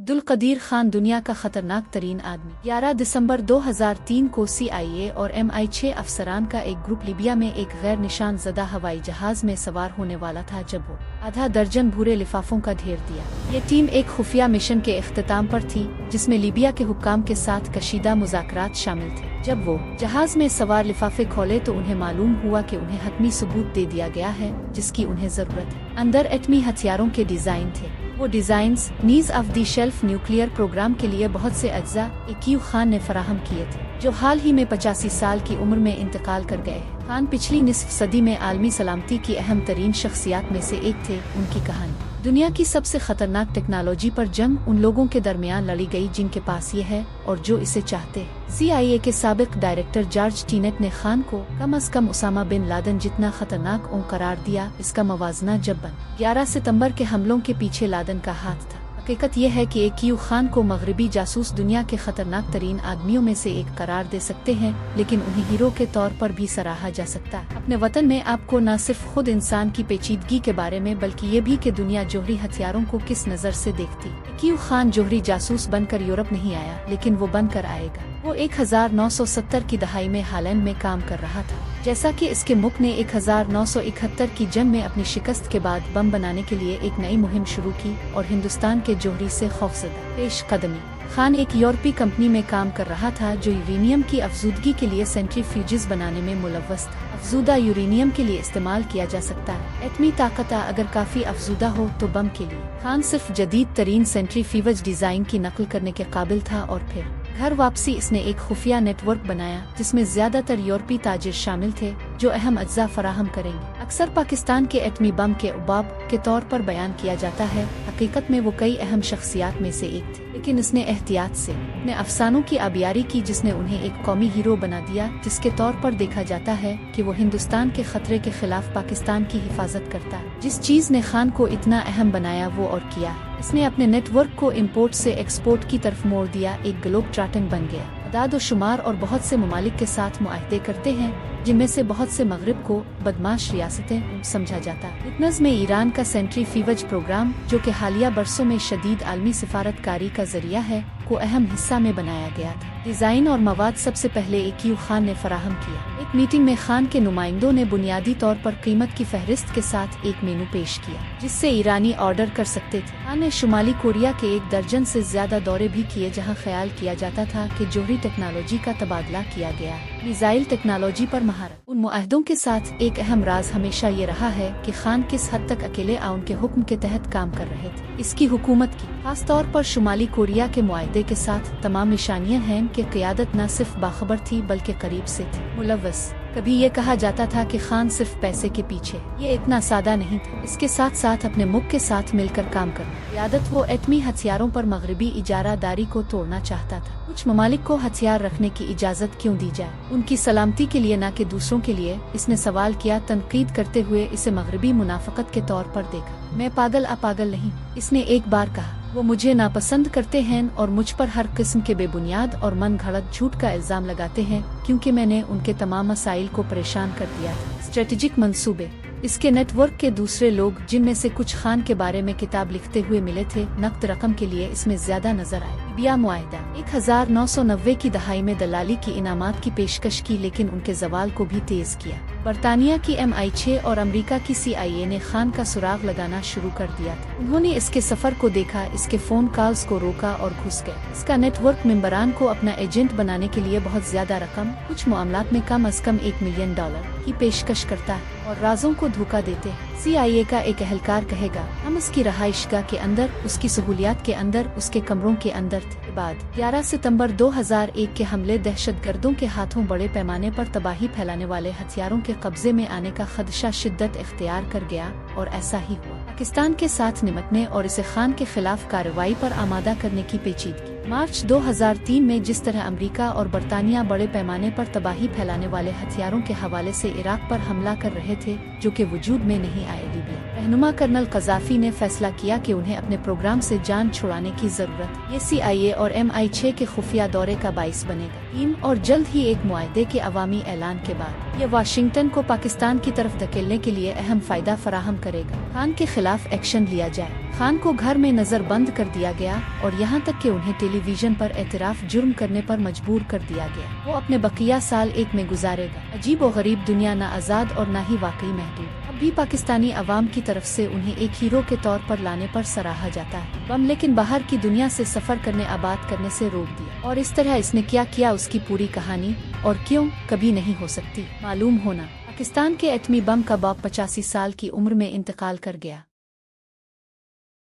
अब्दुल कदीर खान दुनिया का खतरनाक तरीन आदमी। 11 दिसंबर 2003 को CIA और MI6 अफसरान का एक ग्रुप लीबिया में एक गैर निशान ज़दा हवाई जहाज में सवार होने वाला था जब वो आधा दर्जन भूरे लिफाफों का ढेर दिया। ये टीम एक खुफिया मिशन के इख्तिताम पर थी जिसमें लीबिया के हुक्काम के साथ कशीदा मुज़ाकरात शामिल थे। जब वो जहाज में सवार लिफाफे खोले तो उन्हें मालूम हुआ कि उन्हें हतमी सबूत दे दिया गया है जिसकी उन्हें जरूरत है। अंदर एटमी हथियारों के डिजाइन थे। वो डिजाइन्स नीज off the shelf nuclear programme के लिए बहुत से अज्जा AQ खान ने फराहम किए थे, जो हाल ही में 85 साल की उम्र में इंतकाल कर गए हैं। खान पिछली निस्फ सदी में आलमी सलामती की अहम तरीन शख्सियात में से एक थे। उनकी कहानी दुनिया की सबसे खतरनाक टेक्नोलॉजी पर जंग उन लोगों के दरमियान लड़ी गई जिनके पास ये है और जो इसे चाहते हैं। CIA के साबिक डायरेक्टर जॉर्ज टीनेट ने खान को कम से कम उसामा बिन लादेन जितना खतरनाक करार दिया। इसका मवाजना जब बन 11 सितंबर के हमलों के पीछे लादेन का हाथ था। हकीकत यह है कि AQ खान को मगरबी जासूस दुनिया के खतरनाक तरीन आदमियों में से एक करार दे सकते हैं, लेकिन उन्हें हीरो के तौर पर भी सराहा जा सकता है। अपने वतन में आपको न सिर्फ खुद इंसान की पेचीदगी के बारे में बल्कि ये भी कि दुनिया जोहरी हथियारों को किस नज़र से देखती। AQ खान जोहरी जासूस बनकर यूरोप नहीं आया, लेकिन वो बनकर आएगा। वो 1970 की दहाई में हालैंड में काम कर रहा था। जैसा कि इसके मुख ने 1971 की जंग में अपनी शिकस्त के बाद बम बनाने के लिए एक नई मुहिम शुरू की और हिंदुस्तान के जोहरी से खौफजदा पेशकदमी। खान एक यूरोपीय कंपनी में काम कर रहा था जो यूरेनियम की अफजूदगी के लिए सेंट्रीफ्यूजेस बनाने में मुलव्वस था। अफजूदा यूरेनियम के लिए इस्तेमाल किया जा सकता है। एटमी ताकत अगर काफी अफजूदा हो तो बम के लिए। खान सिर्फ जदीद तरीन सेंट्रीफ्यूज डिजाइन की नकल करने के काबिल था और फिर घर वापसी इसने एक खुफिया नेटवर्क बनाया जिसमें ज्यादातर यूरोपीय ताजिर शामिल थे जो अहम अज्जा फराहम करेंगे। अक्सर पाकिस्तान के एटमी बम के उबाब के तौर पर बयान किया जाता है। हकीकत में वो कई अहम शख्सियात में से एक थे, लेकिन इसने एहतियात से अपने अफसानों की आबियारी की जिसने उन्हें एक कौमी हीरो बना दिया, जिसके तौर पर देखा जाता है कि वो हिंदुस्तान के खतरे के खिलाफ पाकिस्तान की हिफाजत करता है। जिस चीज ने खान को इतना अहम बनाया वो और किया है, इसने अपने नेटवर्क को इम्पोर्ट से एक्सपोर्ट की तरफ मोड़ दिया। एक ग्लोब ट्राटन बन गया। अदाद शुमार और बहुत से ममालिक के साथ मुआहदे करते हैं जिनमें से बहुत से मगरिब को बदमाश रियासतें समझा जाता है। इतनज में ईरान का सेंट्रीफ्यूज प्रोग्राम जो कि हालिया बरसों में शदीद आलमी सिफारतकारी का जरिया है को अहम हिस्सा में बनाया गया था। डिजाइन और मवाद सबसे पहले AQ खान ने फराहम किया। एक मीटिंग में खान के नुमाइंदों ने बुनियादी तौर पर कीमत की फहरिस्त के साथ एक मेनू पेश किया जिससे ईरानी ऑर्डर कर सकते थे। खान ने शुमाली कोरिया के 1 दर्जन से ज्यादा दौरे भी किए जहां ख्याल किया जाता था कि जोहरी टेक्नोलॉजी का तबादला किया गया है। मिसाइल टेक्नोलॉजी पर महारत। उन मुआहदों के साथ एक अहम राज हमेशा ये रहा है कि खान किस हद तक अकेले उनके हुक्म के तहत काम कर रहे थे। इसकी हुकूमत की खास तौर पर शुमाली कोरिया के मुआहदे के साथ तमाम निशानियां हैं कि क़यादत न सिर्फ बाखबर थी बल्कि करीब से थी मुलव्वस। कभी ये कहा जाता था कि खान सिर्फ पैसे के पीछे। ये इतना सादा नहीं था। इसके साथ साथ अपने मुल्क के साथ मिलकर काम करना। क़यादत वो एटमी हथियारों पर मगरबी इजारादारी को तोड़ना चाहता था। कुछ ममालिक को हथियार रखने की इजाजत क्यों दी जाए, उनकी सलामती के लिए न कि दूसरों के लिए। इसने सवाल किया। तनकीद करते हुए इसे मगरबी मुनाफकत के तौर पर देखा। मैं पागल पागल नहीं, इसने एक बार कहा। वो मुझे नापसंद करते हैं और मुझ पर हर किस्म के बेबुनियाद और मन घड़त झूठ का इल्जाम लगाते हैं क्योंकि मैंने उनके तमाम मसाइल को परेशान कर दिया था। स्ट्रेटेजिक मंसूबे। इसके नेटवर्क के दूसरे लोग जिनमें से कुछ खान के बारे में किताब लिखते हुए मिले थे नकद रकम के लिए इसमें ज्यादा नजर आए। लिबिया मुआहिदा। 1990 की दहाई में दलाली की इनामात की पेशकश की, लेकिन उनके जवाल को भी तेज किया। बरतानिया की MI6 और अमेरिका की CIA ने खान का सुराग लगाना शुरू कर दिया था। उन्होंने इसके सफर को देखा, इसके फोन कॉल्स को रोका और घुस गए। इसका नेटवर्क मेंबरान को अपना एजेंट बनाने के लिए बहुत ज्यादा रकम, कुछ मामलात में कम से कम $1 मिलियन की पेशकश करता है और राजों को धोखा देते हैं। CIA का एक अहलकार कहेगा, हम उसकी रहाइशगाह के अंदर, उसकी सहूलियात के अंदर, उसके कमरों के अंदर थे। बाद 11 सितंबर 2001 के हमले दहशतगर्दों के हाथों बड़े पैमाने पर तबाही फैलाने वाले हथियारों के कब्जे में आने का खदशा शिद्दत इख्तियार कर गया और ऐसा ही हुआ। पाकिस्तान के साथ निपटने और इसे खान के खिलाफ कार्रवाई पर आमादा करने की पेचीदगी। मार्च 2003 में जिस तरह अमेरिका और बरतानिया बड़े पैमाने पर तबाही फैलाने वाले हथियारों के हवाले से इराक पर हमला कर रहे थे जो कि वजूद में नहीं आए। लीबिया रहनुमा कर्नल कज़ाफ़ी ने फैसला किया कि उन्हें अपने प्रोग्राम से जान छुड़ाने की जरूरत। ये CIA और MI6 के खुफिया दौरे का बाइस बनेगा। टीम और जल्द ही एक मुआहदे के अवामी ऐलान के बाद ये वाशिंगटन को पाकिस्तान की तरफ धकेलने के लिए अहम फायदा फराहम करेगा। खान के खिलाफ एक्शन लिया जाए। खान को घर में नजरबंद कर दिया गया और यहाँ तक कि उन्हें टेलीविजन पर एतराफ जुर्म करने पर मजबूर कर दिया गया। वो अपने बकिया साल एक में गुजारेगा। अजीब व गरीब दुनिया, ना आज़ाद और ना ही वाकई महदूद। अब भी पाकिस्तानी अवाम की तरफ से उन्हें एक हीरो के तौर पर लाने पर सराहा जाता है बम, लेकिन बाहर की दुनिया से सफर करने, आबाद करने से रोक दिया। और इस तरह इसने क्या किया, उसकी पूरी कहानी और क्यों कभी नहीं हो सकती मालूम होना। पाकिस्तान के एटमी बम का बाप 85 साल की उम्र में इंतकाल कर गया।